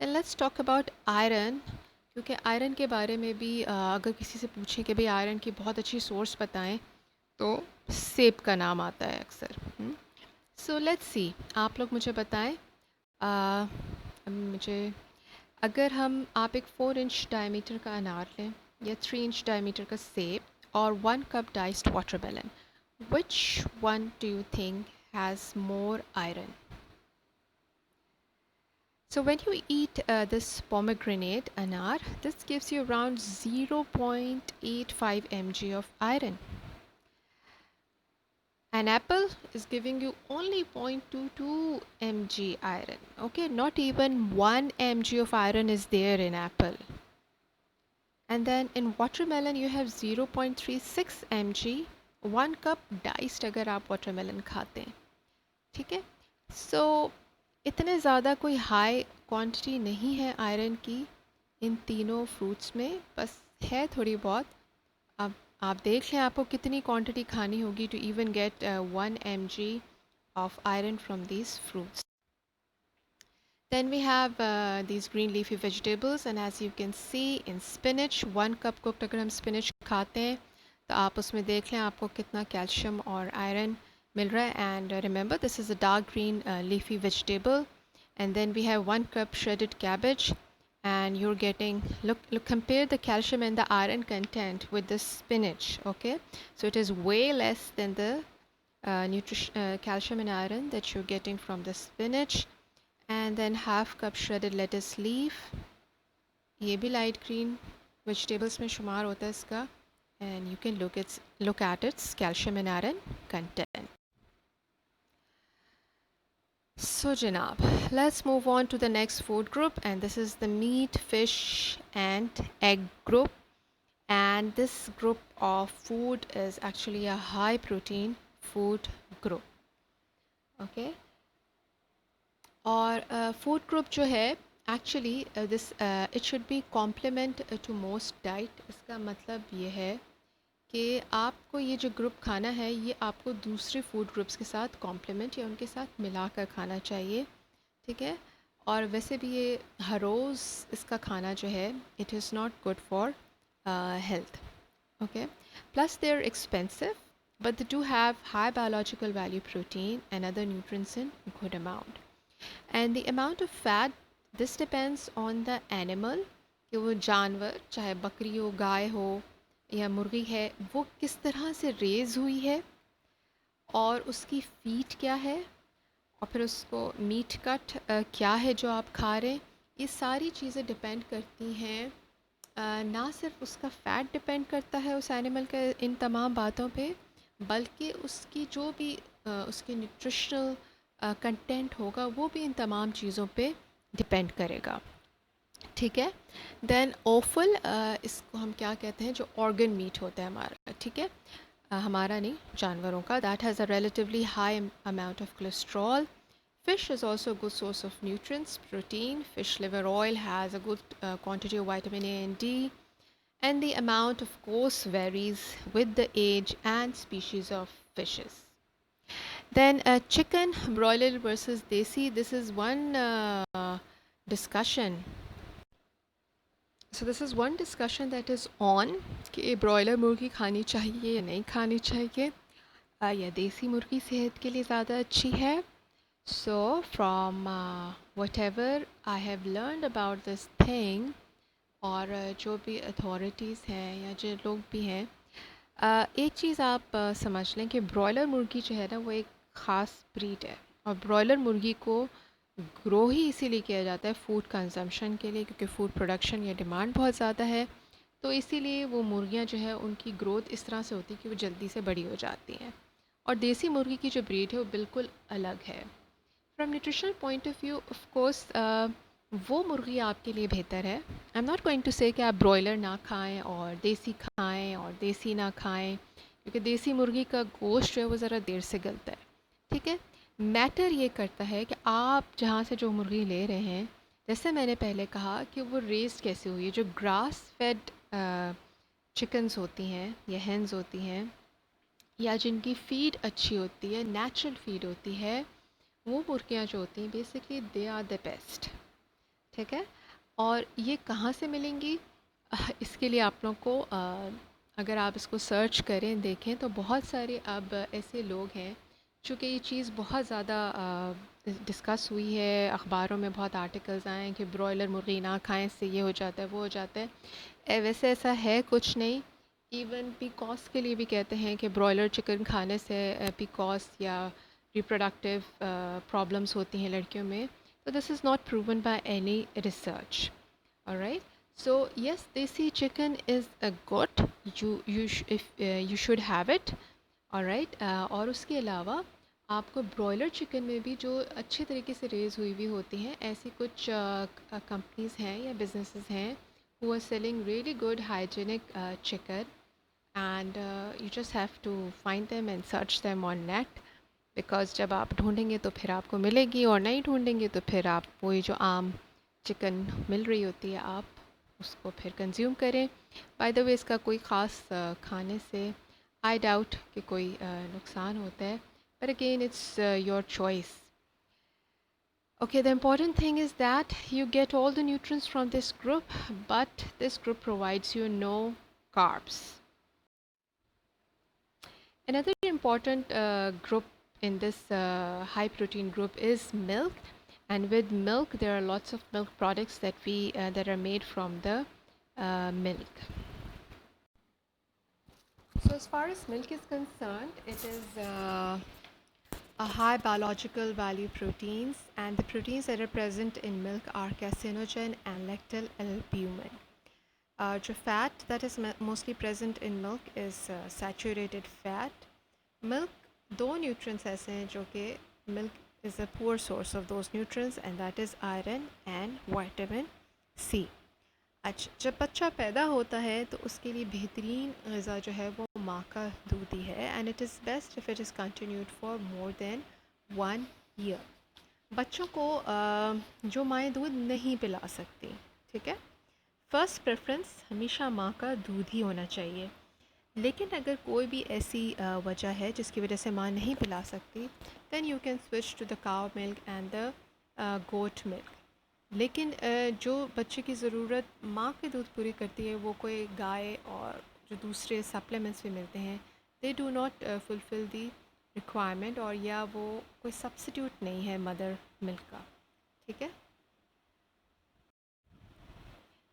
Then let's talk about iron. क्योंकि iron के बारे में भी अगर किसी से पूछें कि भाई आयरन की बहुत अच्छी सोर्स बताएं तो सेब का नाम आता है अक्सर. सो लेट्स सी, आप लोग मुझे बताएं. मुझे अगर आप एक 4 इंच डायमीटर का अनार लें या 3 इंच डायमीटर का सेब और 1 cup diced watermelon, which one do you think has more iron? So when you eat this pomegranate anar, this gives you around 0.85 mg of iron. An apple is giving you only 0.22 mg iron. Okay, not even 1 mg of iron is there in apple. And then in watermelon you have 0.36 mg, 1 cup diced अगर आप watermelon खाते हैं. ठीक है, so इतने ज़्यादा कोई high quantity नहीं है आयरन की इन तीनों फ्रूट्स में, बस है थोड़ी बहुत. अब आप देख लें आपको कितनी क्वांटिटी खानी होगी to even get 1 mg of iron from these fruits. Then we have these green leafy vegetables, and as you can see in spinach, 1 cup cooked अगर हम spinach खाते हैं तो आप उसमें देख लें आपको कितना कैल्शियम और आयरन मिल रहा है. And remember, this is a dark green leafy vegetable. And then we have 1 cup shredded cabbage, and you're getting, look, compare the calcium and the iron content with the spinach. Okay, so it is way less than the calcium and iron that you're getting from the spinach. and then half cup shredded lettuce leaf, ये भी light green vegetables में शुमार होता है इसका, and you can look at its calcium and iron content. So Janab, let's move on to the next food group, and this is the meat, fish and egg group. And this group of food is actually a high protein food group. Okay, और food group जो है actually this it should be complement to most diet. इसका मतलब ये है कि आपको ये जो ग्रुप खाना है ये आपको दूसरे फूड ग्रुप्स के साथ कॉम्प्लीमेंट या उनके साथ मिलाकर खाना चाहिए, ठीक है। और वैसे भी ये हर रोज़ इसका खाना जो है it is not good for health. Okay, plus they're expensive, but they do have high biological value protein and other nutrients in good amount. And the amount of fat, this depends on the animal, कि वो जानवर चाहे बकरी हो, गाय हो या मुर्गी है, वो किस तरह से रेज़ हुई है और उसकी फ़ीड क्या है और फिर उसको मीट कट क्या है जो आप खा रहे हैं। ये सारी चीज़ें डिपेंड करती हैं, ना सिर्फ उसका फ़ैट डिपेंड करता है उस एनिमल के इन तमाम बातों पे, बल्कि उसकी जो भी उसकी न्यूट्रिशनल कंटेंट होगा वो भी इन तमाम चीज़ों पे डिपेंड करेगा, ठीक है। देन ओफल, इसको हम क्या कहते हैं, जो ऑर्गन मीट होता है हमारा, ठीक है, हमारा नहीं जानवरों का, that has a relatively high amount of cholesterol. Fish is also a good source of nutrients, protein. Fish liver oil has a good quantity of vitamin A and D, and the amount, of course, varies with the age and species of fishes. Then chicken, broiler versus desi. This is one discussion. So this is one discussion that is on कि broiler मुर्गी खानी चाहिए या नहीं खानी चाहिए, या देसी मुर्गी सेहत के लिए ज़्यादा अच्छी है. So from whatever I have learned about this thing, और जो भी अथॉरिटीज़ हैं या जो लोग भी हैं, एक चीज़ आप समझ लें कि ब्रॉयलर मुर्गी जो है ना वो एक ख़ास ब्रीड है, और ब्रॉयलर मुर्गी को ग्रो ही इसीलिए किया जाता है फूड कंजम्पशन के लिए, क्योंकि फ़ूड प्रोडक्शन या डिमांड बहुत ज़्यादा है, तो इसीलिए वो मुर्गियाँ जो है उनकी ग्रोथ इस तरह से होती है कि वो जल्दी से बड़ी हो जाती हैं. और देसी मुर्गी की जो ब्रीड है वो बिल्कुल अलग है. From nutritional point of view, of course वो मुर्गी आपके लिए बेहतर है. I am not going to say कि आप ब्रॉयलर ना खाएं और देसी खाएं और देसी ना खाएं, क्योंकि देसी मुर्गी का गोश्त जो है वो ज़रा देर से गलता है, ठीक है. मैटर ये करता है कि आप जहाँ से जो मुर्गी ले रहे हैं, जैसे मैंने पहले कहा कि वो रेस्ड कैसे हुई है. जो ग्रास फेड चिकन्स होती हैं या हेंस होती हैं, या जिनकी फ़ीड अच्छी होती है, नेचुरल फ़ीड होती है, वो मुर्गियाँ जो होती हैं basically they are the best, ठीक है. और ये कहाँ से मिलेंगी, इसके लिए आप लोग को अगर आप इसको सर्च करें देखें तो बहुत सारे अब ऐसे लोग हैं, चूँकि ये चीज़ बहुत ज़्यादा डिस्कस हुई है, अखबारों में बहुत आर्टिकल्स आए हैं कि ब्रॉयलर मुर्गी ना खाएं, इससे ये हो जाता है वो हो जाता है. वैसे ऐसा है कुछ नहीं. इवन पीकॉस के लिए भी कहते हैं कि ब्रॉयलर चिकन खाने से पीकॉस या रिप्रोडक्टिव प्रॉब्लम्स होती हैं लड़कियों में. So this is not proven by any research. All right. So yes, desi chicken is a good. You should have it. All right. और उसके अलावा आपको ब्रॉयलर चिकन में भी जो अच्छे तरीके से रेज़ हुई हुई होती हैं, ऐसी कुछ कंपनीज़ हैं या बिजनेसेस हैं who are selling really good hygienic chicken, and you just have to find them and search them on net. Because जब आप ढूँढेंगे तो फिर आपको मिलेगी, और नहीं ढूँढेंगे तो फिर आप वही जो आम चिकन मिल रही होती है आप उसको फिर कंज्यूम करें. बाय द वे, इसका कोई ख़ास खाने से आई डाउट कि कोई नुकसान होता है, but again it's your choice. Okay, the important thing is that you get all the nutrients from this group, but this group provides you no carbs. Another important group in this high protein group is milk, and with milk there are lots of milk products that are made from the milk. So as far as milk is concerned, it is high biological value proteins, and the proteins that are present in milk are carcinogen and lactal albumin. The fat that is mostly present in milk is saturated fat. Milk, दो nutrients ऐसे हैं जो कि milk is a poor source of those nutrients, and that is iron and vitamin C. अच्छा, जब बच्चा पैदा होता है तो उसके लिए बेहतरीन ग़िज़ा जो है वो माँ का दूध ही है, and it is best if it is continued for more than 1 year. बच्चों को जो माएँ दूध नहीं पिला सकती, ठीक है, फ़र्स्ट प्रेफरेंस हमेशा माँ का दूध ही होना चाहिए. लेकिन अगर कोई भी ऐसी वजह है जिसकी वजह से माँ नहीं पिला सकती, then you can switch to the cow milk and the goat milk. लेकिन जो बच्चे की ज़रूरत माँ के दूध पूरी करती है वो कोई गाय और जो दूसरे सप्लीमेंट्स भी मिलते हैं, they do not fulfil the requirement, और या वो कोई सब्सिट्यूट नहीं है मदर मिल्क का, ठीक है.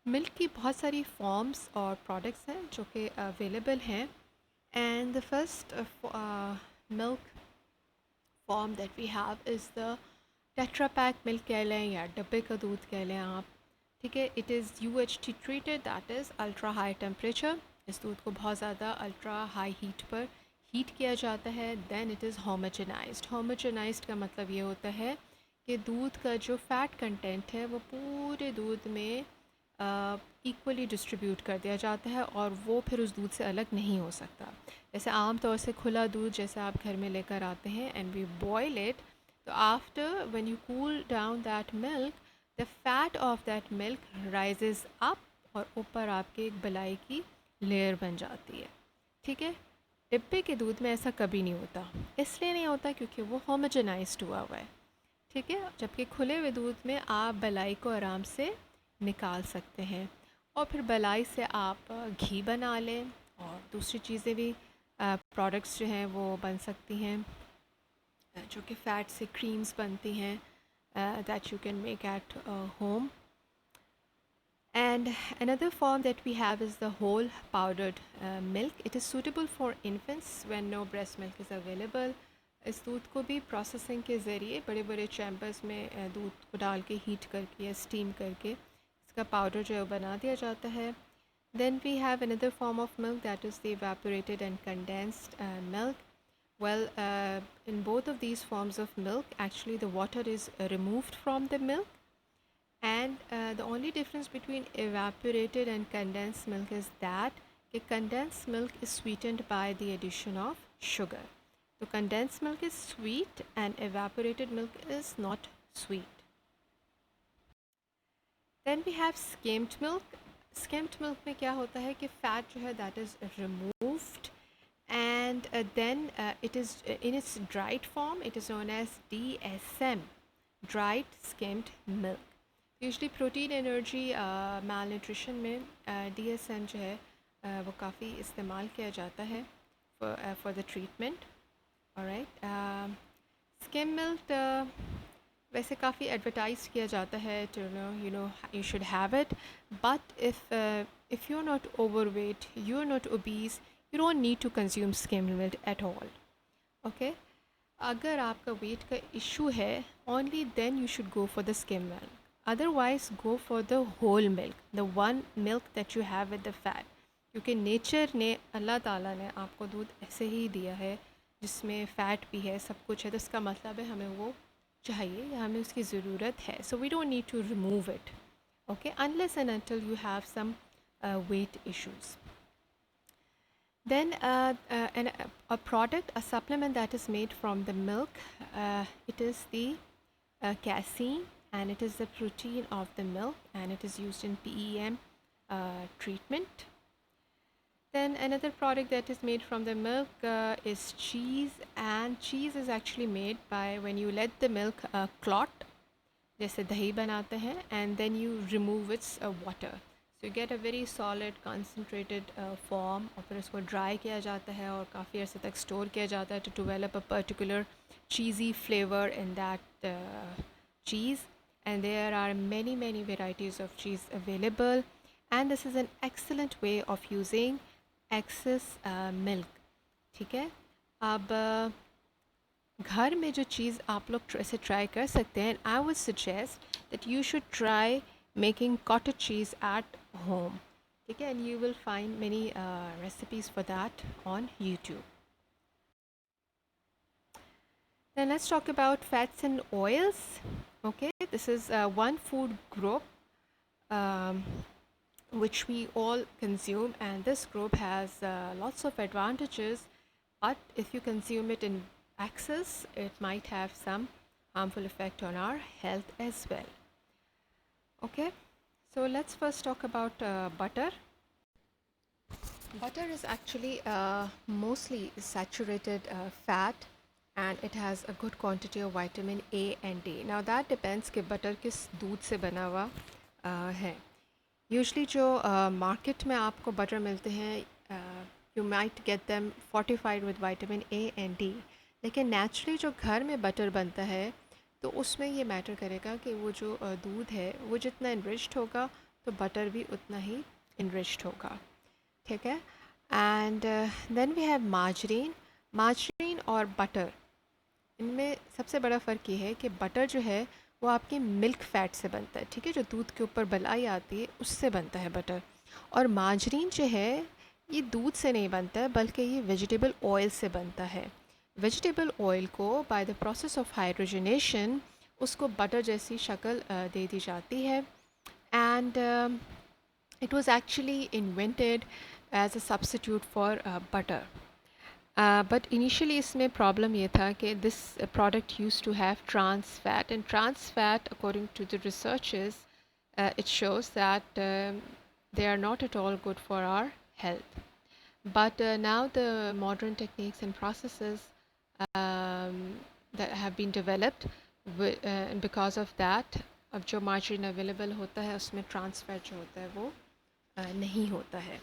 मिल्क की बहुत सारी फॉर्म्स और प्रोडक्ट्स हैं जो कि अवेलेबल हैं, and the first milk form that we have is the Tetra Pak milk कह लें या डब्बे का दूध कह लें आप, ठीक है. It is UHT treated, that is ultra high temperature. इस दूध को बहुत ज़्यादा अल्ट्रा हाई हीट पर हीट किया जाता है. Then it is homogenised. Homogenised का मतलब ये होता है कि दूध का जो फ़ैट कंटेंट है वो पूरे दूध में इक्वली डिस्ट्रीब्यूट कर दिया जाता है, और वो फिर उस दूध से अलग नहीं हो सकता. जैसे आम तौर से खुला दूध जैसे आप घर में लेकर आते हैं एंड वी बॉयल इट, तो after when you cool down that milk, the fat of that milk rises up, और ऊपर आपके एक बलाई की लेयर बन जाती है, ठीक है. डिब्बे के दूध में ऐसा कभी नहीं होता. इसलिए नहीं होता क्योंकि वो होमोजेनाइज्ड हुआ हुआ है, ठीक है. जबकि खुले हुए दूध में आप बलाई को आराम से निकाल सकते हैं, और फिर बलाई से आप घी बना लें, और दूसरी चीज़ें भी प्रोडक्ट्स जो हैं वो बन सकती हैं, जो कि फ़ैट से क्रीम्स बनती हैं, that you can make at home. And another form that we have is the whole powdered milk. It is suitable for infants when no breast milk is available. इस दूध को भी प्रोसेसिंग के ज़रिए बड़े बड़े चैम्बर्स में दूध को डाल के हीट करके या स्टीम करके इसका पाउडर जो है वो बना दिया जाता है. Then we have another form of milk, that is the evaporated and condensed milk. Well, in both of these forms of milk, actually the water is removed from the milk, and the only difference between evaporated and condensed milk is that the condensed milk is sweetened by the addition of sugar. So condensed milk is sweet and evaporated milk is not sweet. Then we have skimmed milk. Skimmed milk में क्या होता है कि fat जो है that is removed, and then it is in its dried form, it is known as DSM, dried skimmed milk. Usually protein energy malnutrition में DSM जो है वो काफ़ी इस्तेमाल किया जाता है for the treatment. Alright, skim milk वैसे काफ़ी एडवर्टाइज किया जाता है, to know you should have it, but if you're not overweight, you're not obese, you don't need to consume skim milk at all. Okay, अगर आपका wait का issue है, only then you should go for the skim milk. Otherwise, go for the whole milk, the one milk that you have with the fat. क्योंकि nature ने, अल्लाह ताला ने आपको दूध ऐसे ही दिया है जिसमें फ़ैट भी है, सब कुछ है, तो इसका मतलब है हमें वो चाहिए या हमें उसकी ज़रूरत है. So we don't need to remove it, okay, unless and until you have some weight issues. Then a product, a supplement that is made from the milk, it is the casein, and it is the protein of the milk, and it is used in PEM treatment. Then another product that is made from the milk is cheese, and cheese is actually made by when you let the milk clot, जैसे दही बनाते हैं, and then you remove its water. So you get a very solid concentrated form, और फिर उसको dry किया जाता है और काफ़ी अर्से तक store किया जाता है to develop a particular cheesy flavor in that cheese. And there are many varieties of cheese available, and this is an excellent way of using excess milk. ठीक है, अब घर में जो चीज़ आप लोग ऐसे ट्राई कर सकते हैं, I would suggest that you should try making cottage cheese at home. ठीक है, and you will find many recipes for that on YouTube. Then let's talk about fats and oils. Okay, this is one food group um, which we all consume, and this group has lots of advantages, but if you consume it in excess, it might have some harmful effect on our health as well. Okay, so let's first talk about butter. Butter is actually mostly saturated fat, and it has a good quantity of vitamin A and D. Now that depends कि butter किस दूध से बना हुआ है. Usually जो market में आपको butter मिलते हैं, you might get them fortified with vitamin A and D. लेकिन naturally जो घर में butter बनता है, तो उसमें ये matter करेगा कि वो जो दूध है वो जितना enriched होगा, तो butter भी उतना ही enriched होगा. ठीक है. And then we have margarine. Margarine और बटर, इनमें सबसे बड़ा फ़र्क ये है कि बटर जो है वो आपके मिल्क फ़ैट से बनता है. ठीक है, जो दूध के ऊपर बलाई आती है उससे बनता है बटर. और मार्जरीन जो है ये दूध से नहीं बनता है, बल्कि ये वेजिटेबल ऑयल से बनता है. वेजिटेबल ऑयल को by the process of hydrogenation उसको बटर जैसी शक्ल दे दी जाती है. And it was actually invented as a substitute for butter. But initially इसमें problem ये था कि this product used to have trans fat, and trans fat according to the researches it shows that they are not at all good for our health. But now the modern techniques and processes that have been developed and because of that अब जो margarine available होता है उसमें trans fat जो होता है वो नहीं होता है.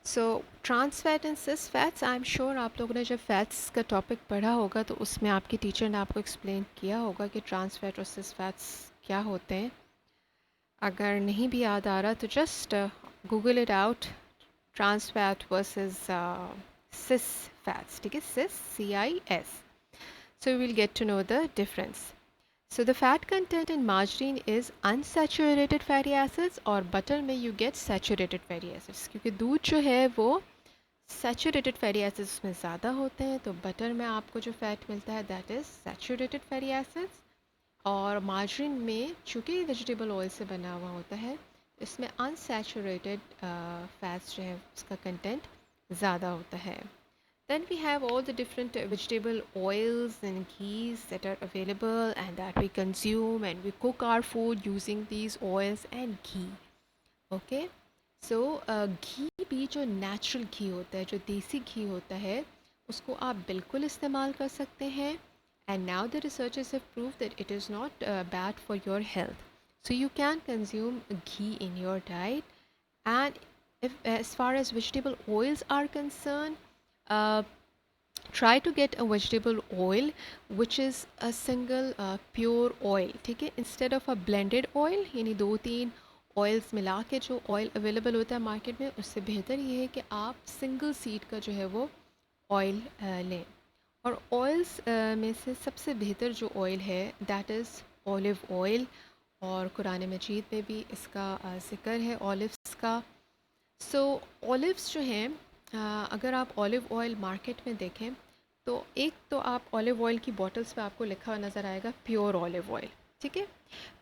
So trans fat and cis fats, I am sure आप लोगों ने जब फैट्स का टॉपिक पढ़ा होगा तो उसमें आपकी टीचर ने आपको एक्सप्लेन किया होगा कि ट्रांस फैट और सिस फैट्स क्या होते हैं. अगर नहीं भी याद आ रहा तो just Google it out, trans fat versus cis fats. ठीक है, cis CIS. So we will get to know the difference. So the fat content in margarine is unsaturated fatty acids, और बटर में you get saturated fatty acids, क्योंकि दूध जो है वो saturated fatty acids में ज़्यादा होते हैं, तो बटर में आपको जो फैट मिलता है that is saturated fatty acids. और margarine में चूँकि वेजिटेबल ऑयल से बना हुआ होता है, इसमें unsaturated fats जो है उसका कंटेंट ज़्यादा होता है. Then we have all the different vegetable oils and ghees that are available and that we consume, and we cook our food using these oils and ghee. Okay, so घी भी जो natural घी होता है, जो देसी घी होता है, उसको आप बिल्कुल इस्तेमाल कर सकते हैं. And now the researchers have proved that it is not bad for your health. So you can consume ghee in your diet. And if, as far as vegetable oils are concerned, uh, try to get a vegetable oil which is a single pure oil. ठीक है, instead of a blended oil, यानी 2-3 oils मिला के जो oil available होता है market में, उससे बेहतर ये है कि आप सिंगल सीड का जो है वो ऑयल लें. और ऑयल्स में से सबसे बेहतर जो ऑयल है दैट इज़ ऑलिव ऑयल, और कुरान मजीद में भी इसका ज़िक्र है ऑलिव्स का. सो ऑलिव्स जो हैं, अगर आप ऑलिव ऑयल मार्केट में देखें तो एक तो आप ऑलिव ऑयल की बॉटल्स पे आपको लिखा हुआ नज़र आएगा प्योर ऑलिव ऑयल. ठीक है,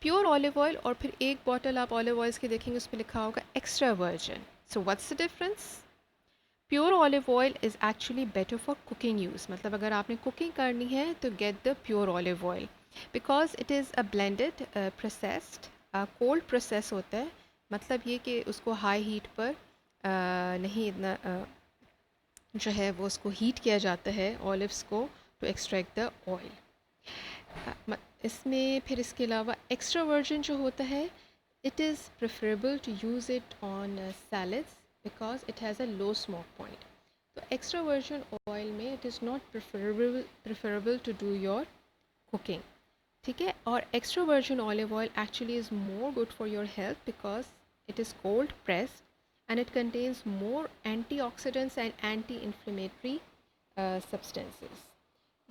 प्योर ऑलिव ऑयल, और फिर एक बॉटल आप ऑलिव ऑयल्स की देखेंगे उस पर लिखा होगा extra virgin. So what's the difference? Pure olive oil is actually better for cooking use. मतलब अगर आपने कुकिंग करनी है तो get the pure olive oil, because it is a blended processed cold process होता है. मतलब ये कि उसको हाई हीट पर नहीं इतना जो है वो उसको हीट किया जाता है ऑलिव्स को टू एक्सट्रैक्ट द ऑयल. इसमें फिर इसके अलावा एक्स्ट्रा वर्जिन जो होता है, it is preferable to use it on salads because it has a low smoke point. तो एक्स्ट्रा वर्जिन ऑयल में it is not preferable to do your cooking. ठीक है, और extra virgin olive oil actually is more good for your health because it is cold pressed and it contains more antioxidants and anti-inflammatory substances.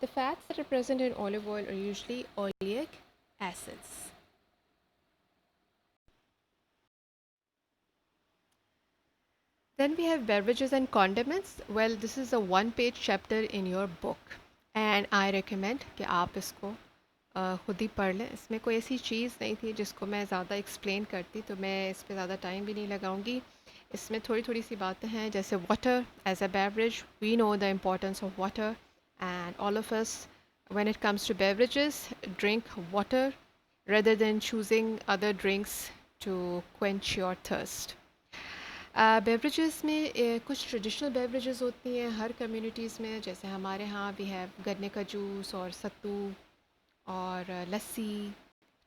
The fats that are present in olive oil are usually oleic acids. Then we have beverages and condiments. Well, this is a one-page chapter in your book, and I recommend कि आप इसको खुद ही पढ़ लें. इसमें कोई ऐसी चीज़ नहीं थी जिसको मैं ज़्यादा एक्सप्लेन करती, तो मैं इस पे ज़्यादा टाइम भी नहीं लगाऊंगी. इसमें थोड़ी थोड़ी सी बातें हैं, जैसे water as a beverage. We know the importance of water, and all of us when it comes to beverages, drink water rather than choosing other drinks to quench your thirst. Beverages में कुछ traditional beverages होती हैं हर communities में, जैसे हमारे यहाँ भी है गन्ने का जूस और सत्तू और लस्सी.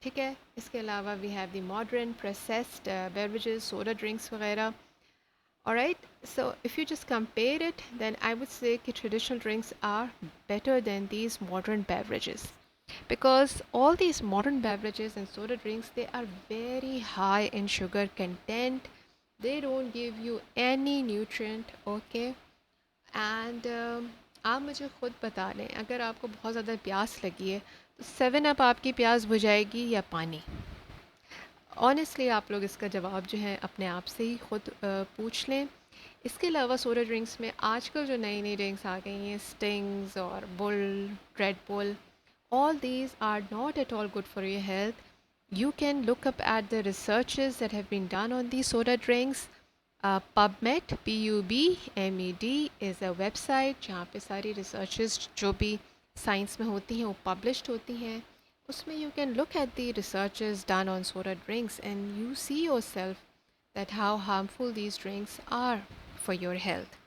ठीक है, इसके अलावा we have the modern processed beverages, soda drinks वगैरह. Alright, so if you just compare it, then I would say that traditional drinks are better than these modern beverages, because all these modern beverages and soda drinks, they are very high in sugar content. They don't give you any nutrient. Okay, and आप मुझे ख़ुद बता लें, अगर आपको बहुत ज़्यादा प्यास लगी है तो 7 अप आपकी प्यास बुझाएगी या पानी? ऑनेस्टली आप लोग इसका जवाब जो है अपने आप से ही ख़ुद पूछ लें. इसके अलावा सोडा ड्रिंक्स में आजकल जो नई नई ड्रिंक्स आ गई हैं, स्टिंग्स और bull, red bull, all these are not at all good for your health. You can look up at the researches that have been done on these soda drinks. PubMed, PUBMED is a website जहाँ पे सारी researches जो भी science में होती हैं वो published होती हैं. उसमें you can look at the researches done on soda drinks and you see yourself that how harmful these drinks are for your health.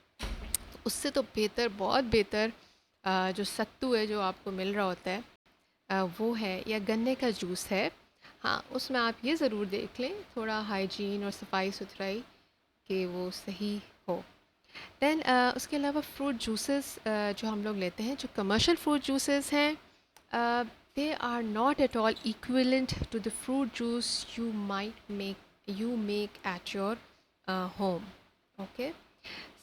उससे तो बेहतर, बहुत बेहतर जो सत्तू है जो आपको मिल रहा होता है, वो है, या गन्ने का जूस है. हाँ, उसमें आप ये ज़रूर देख लें थोड़ा हाइजीन और सफाई सुथराई कि वो सही हो. दैन उसके अलावा फ्रूट जूसेस जो हम लोग लेते हैं, जो कमर्शियल फ्रूट जूसेस हैं, they are not at all equivalent to the fruit juice you make at your home. Okay,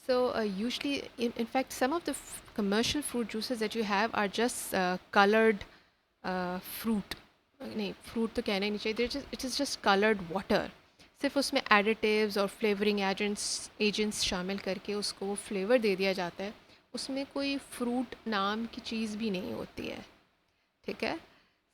so usually in fact some of the commercial fruit juices that you have are just colored fruit. नहीं, fruit तो कहना ही नहीं चाहिए, it is just coloured water. सिर्फ उसमें additives और flavouring agents शामिल करके उसको वो फ्लेवर दे दिया जाता है. उसमें कोई फ्रूट नाम की चीज़ भी नहीं होती है. ठीक है,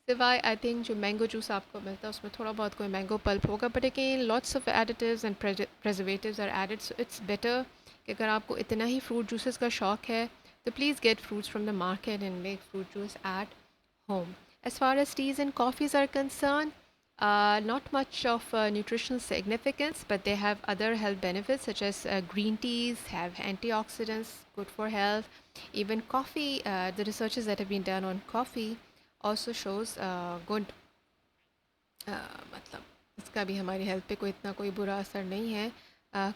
सिवाय आई थिंक जो मैंगो जूस आपको मिलता है उसमें थोड़ा बहुत कोई मैंगो पल्प होगा, but again lots of additives and preservatives are added. So it's better कि अगर आपको इतना ही फ्रूट जूसेस का शौक है तो please get fruits from the market and make fruit juice at home. As far as teas and coffees are concerned, not much of nutritional significance, but they have other health benefits, such as green teas have antioxidants, good for health. Even coffee, the researches that have been done on coffee also shows good, मतलब इसका भी हमारी health पे कोई इतना कोई बुरा असर नहीं है.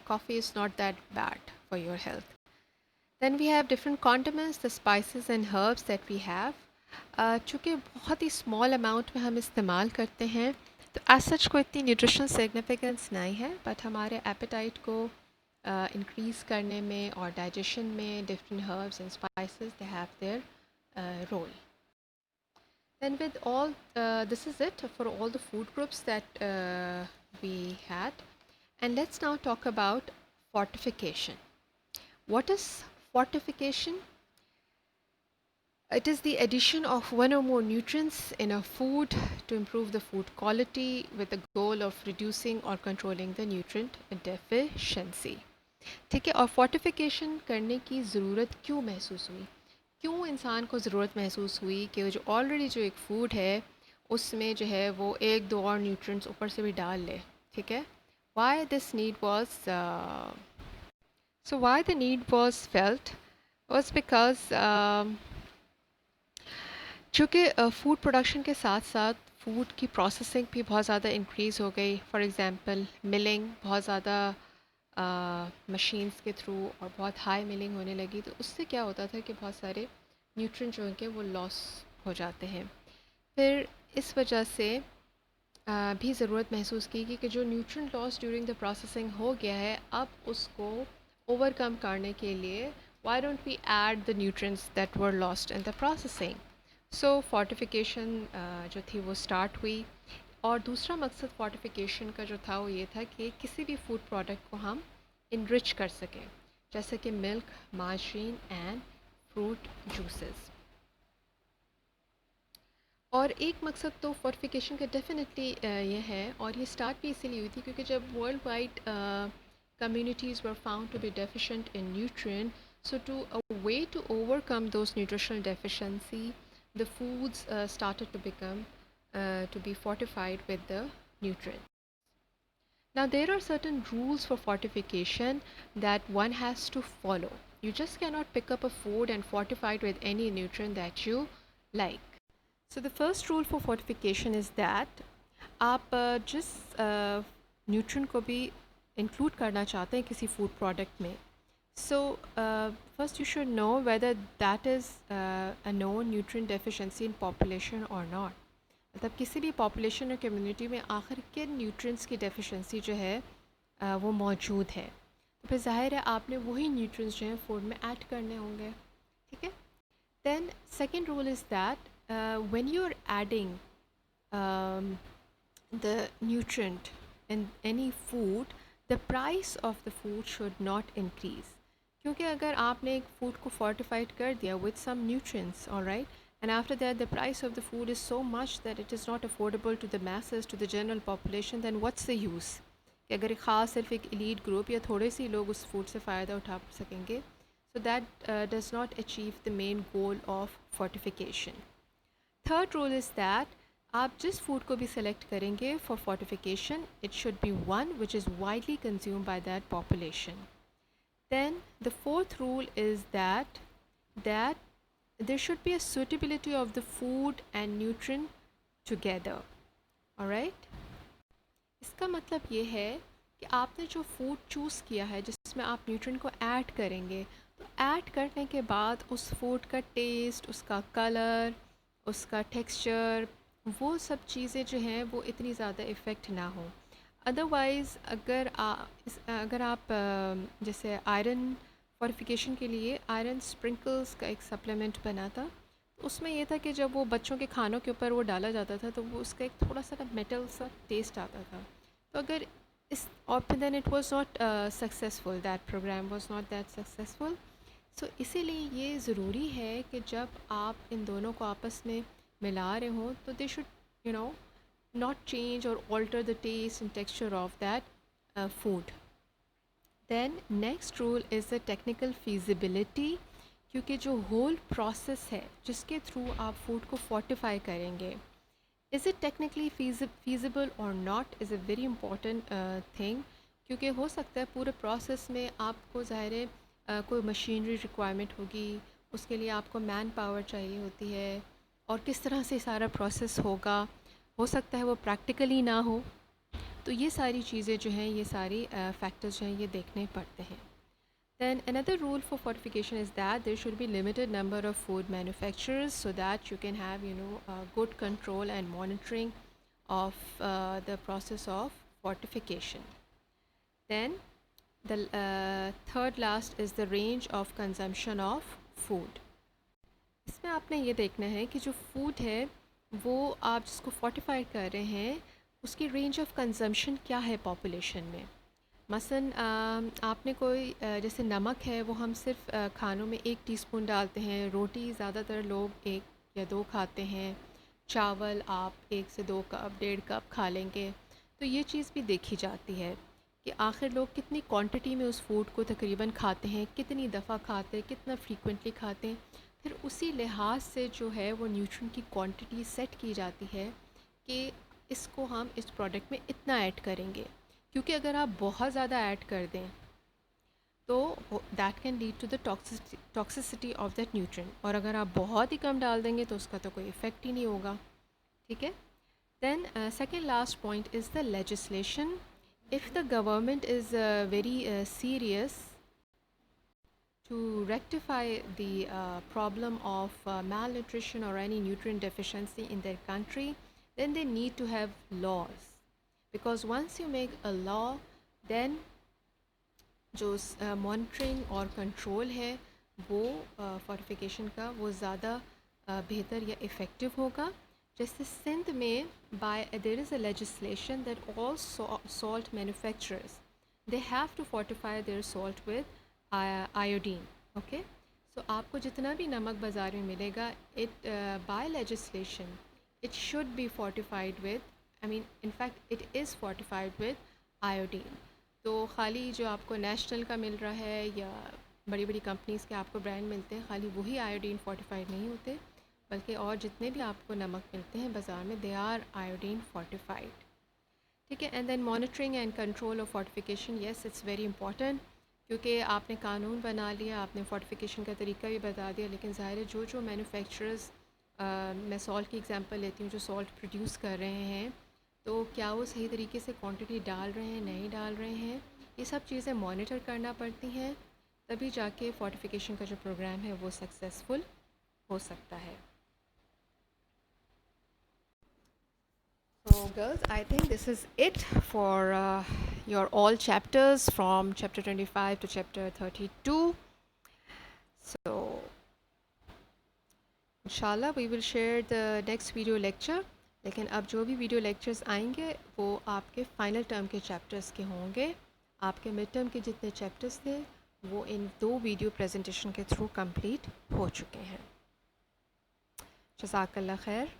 Coffee is not that bad for your health. Then we have different condiments, the spices and herbs that we have. चूँकि बहुत ही स्मॉल अमाउंट में हम इस्तेमाल करते हैं, तो एज सच कोई इतनी न्यूट्रिशनल सिग्निफिकेंस नहीं है, बट हमारे एपेटाइट को इंक्रीज़ करने में और डाइजेशन में different herbs and spices they have their role. Then with all, this is it for all the food groups that we had. And let's now talk about fortification. What is fortification? It is the addition of one or more nutrients in a food to improve the food quality with the goal of reducing or controlling the nutrient deficiency. ठीक है, और fortification करने की ज़रूरत क्यों महसूस हुई, क्यों इंसान को ज़रूरत महसूस हुई कि जो ऑलरेडी जो एक फूड है उसमें जो है वो एक दो और न्यूट्रिएंट्स ऊपर से भी डाल ले. ठीक है, why this need was so why the need was felt was because चूँकि फूड प्रोडक्शन के साथ साथ फूड की प्रोसेसिंग भी बहुत ज़्यादा इंक्रीज़ हो गई. फॉर एग्ज़ाम्पल मिलिंग बहुत ज़्यादा मशीन्स के थ्रू और बहुत हाई मिलिंग होने लगी, तो उससे क्या होता था कि बहुत सारे न्यूट्रिएंट जो हैं वो लॉस हो जाते हैं. फिर इस वजह से भी ज़रूरत महसूस की कि जो nutrient loss during the processing हो गया है, अब उसको ओवरकम करने के लिए why don't we add the nutrients that were lost in the processing. So fortification जो थी वो स्टार्ट हुई, और दूसरा मकसद फोर्टिफिकेशन का जो था वो ये था कि किसी भी फूड प्रोडक्ट को हम इनरिच कर सकें, जैसे कि milk, margarine and fruit juices. और एक मकसद तो फोर्टिफिकेशन का डेफिनेटली ये है, और ये स्टार्ट भी इसीलिए हुई थी क्योंकि जब world wide communities were found to be deficient in nutrient, so to a way to overcome those nutritional deficiency, the foods started to become to be fortified with the nutrient. Now there are certain rules for fortification that one has to follow. You just cannot pick up a food and fortify it with any nutrient that you like. So the first rule for fortification is that आप जिस nutrient को भी include करना चाहते हैं किसी food product में, so first you should know whether that is a known nutrient deficiency in population और नॉट। मतलब किसी भी पॉपुलेशन और कम्युनिटी में आखिर किन न्यूट्रिएंट्स की डेफिशिएंसी जो है वो मौजूद है, तो फिर ज़ाहिर है आपने वही न्यूट्रिएंट्स जो हैं फूड में ऐड करने होंगे। ठीक है। Then second rule is that when you're adding um, the nutrient in any food, the price of the food should not increase. क्योंकि अगर आपने एक फूड को fortified कर दिया with some nutrients, all right, and after that the price of the food is so much that it is not affordable to the masses, to the general population, then what's the use? कि अगर एक ख़ास सिर्फ एक elite group या थोड़े से लोग उस फूड से फ़ायदा उठा सकेंगे, so that does not achieve the main goal of fortification. Third rule is that आप जिस फूड को भी सेलेक्ट करेंगे for fortification, it should be one which is widely consume by that population. Then the fourth rule is that there should be a suitability of the food and nutrient together. Alright? इसका मतलब ये है कि आपने जो food choose किया है जिसमें आप न्यूट्रिएंट को ऐड करेंगे, तो ऐड करने के बाद उस फूड का टेस्ट, उसका कलर, उसका टेक्सचर, वो सब चीज़ें जो हैं वो इतनी ज़्यादा इफ़ेक्ट ना हो. अदरवाइज़ अगर आप जैसे आयरन फोर्टिफिकेशन के लिए आयरन स्प्रिंकल्स का एक सप्लीमेंट बना था, तो उसमें यह था कि जब वो बच्चों के खानों के ऊपर वो डाला जाता था तो वो उसका एक थोड़ा सा मेटल सा टेस्ट आता था. तो अगर इस और then it was not successful, that program was not that successful. So इसीलिए ये ज़रूरी है कि जब आप इन दोनों को आपस में मिला रहे हों तो they should you know not change or alter the taste and texture of that food. Then next rule is the technical feasibility, क्योंकि जो whole process है जिसके थ्रू आप food को fortify करेंगे, is it technically feasible or not is a very important thing. क्योंकि हो सकता है पूरे process में आपको ज़ाहिर है कोई मशीनरी रिक्वायरमेंट होगी, उसके लिए आपको मैन पावर चाहिए होती है, और किस तरह से सारा प्रोसेस होगा, हो सकता है वो प्रैक्टिकली ना हो. तो ये सारी चीज़ें जो हैं, ये सारी फैक्टर्स जो हैं ये देखने पड़ते हैं. Then another rule for fortification is that there should be limited number of food manufacturers so that you can have good control and monitoring of the process of fortification. Then the third last is the range of consumption of food. इसमें आपने ये देखना है कि जो food है वो आप जिसको फोर्टिफाई कर रहे हैं उसकी रेंज ऑफ कंजम्पशन क्या है पॉपुलेशन में. मसलन आपने कोई जैसे नमक है वो हम सिर्फ खानों में 1 टीस्पून डालते हैं, रोटी ज़्यादातर लोग 1 या 2 खाते हैं, चावल आप 1 से 2 कप 1.5 कप खा लेंगे. तो ये चीज़ भी देखी जाती है कि आखिर लोग कितनी क्वांटिटी में उस फूड को तकरीबन खाते हैं, कितनी दफ़ा खाते हैं, कितना फ्रीक्वेंटली खाते हैं. फिर उसी लिहाज से जो है वो न्यूट्रिएंट की क्वांटिटी सेट की जाती है कि इसको हम इस प्रोडक्ट में इतना ऐड करेंगे. क्योंकि अगर आप बहुत ज़्यादा ऐड कर दें तो that can lead to the toxicity of that nutrient, और अगर आप बहुत ही कम डाल देंगे तो उसका तो कोई इफ़ेक्ट ही नहीं होगा. ठीक है. Then second last point is the legislation. If the government is very serious to rectify the problem of malnutrition or any nutrient deficiency in their country, then they need to have laws. Because once you make a law, then जो monitoring और control है वो fortification का वो ज़्यादा बेहतर या effective होगा. जैसे सिंध में by there is a legislation that all salt manufacturers they have to fortify their salt with iodine. Okay, so आपको जितना भी नमक बाज़ार में मिलेगा, it by legislation it should be fortified with, I mean in fact it is fortified with iodine. तो ख़ाली जो आपको नेशनल का मिल रहा है या बड़ी बड़ी कंपनीज़ के आपको ब्रांड मिलते हैं, खाली वही आयोडीन फोर्टिफाइड नहीं होते, बल्कि और जितने भी आपको नमक मिलते हैं बाज़ार में, दे आर आयोडीन फोर्टिफाइड. ठीक है. And then monitoring and control of fortification, yes it's very important, क्योंकि आपने कानून बना लिया, आपने फोर्टिफिकेशन का तरीका भी बता दिया, लेकिन ज़ाहिर है जो जो मैन्युफैक्चरर्स, मैं सॉल्ट की एग्जांपल लेती हूँ, जो सॉल्ट प्रोड्यूस कर रहे हैं, तो क्या वो सही तरीके से क्वांटिटी डाल रहे हैं, नहीं डाल रहे हैं, ये सब चीज़ें मॉनिटर करना पड़ती हैं, तभी जाके फोर्टिफिकेशन का जो प्रोग्राम है वो सक्सेसफुल हो सकता है. So girls, I think this is it for your all chapters from chapter 25 to chapter 32. So inshallah we will share the next video lecture. लेकिन अब जो भी वीडियो लेक्चर्स आएंगे वो आपके फ़ाइनल टर्म के चैप्टर्स के होंगे. आपके मिड टर्म के जितने चैप्टर्स थे वो इन 2 वीडियो प्रेजेंटेशन के थ्रू कंप्लीट हो चुके हैं. जज़ाकल्लाह खैर.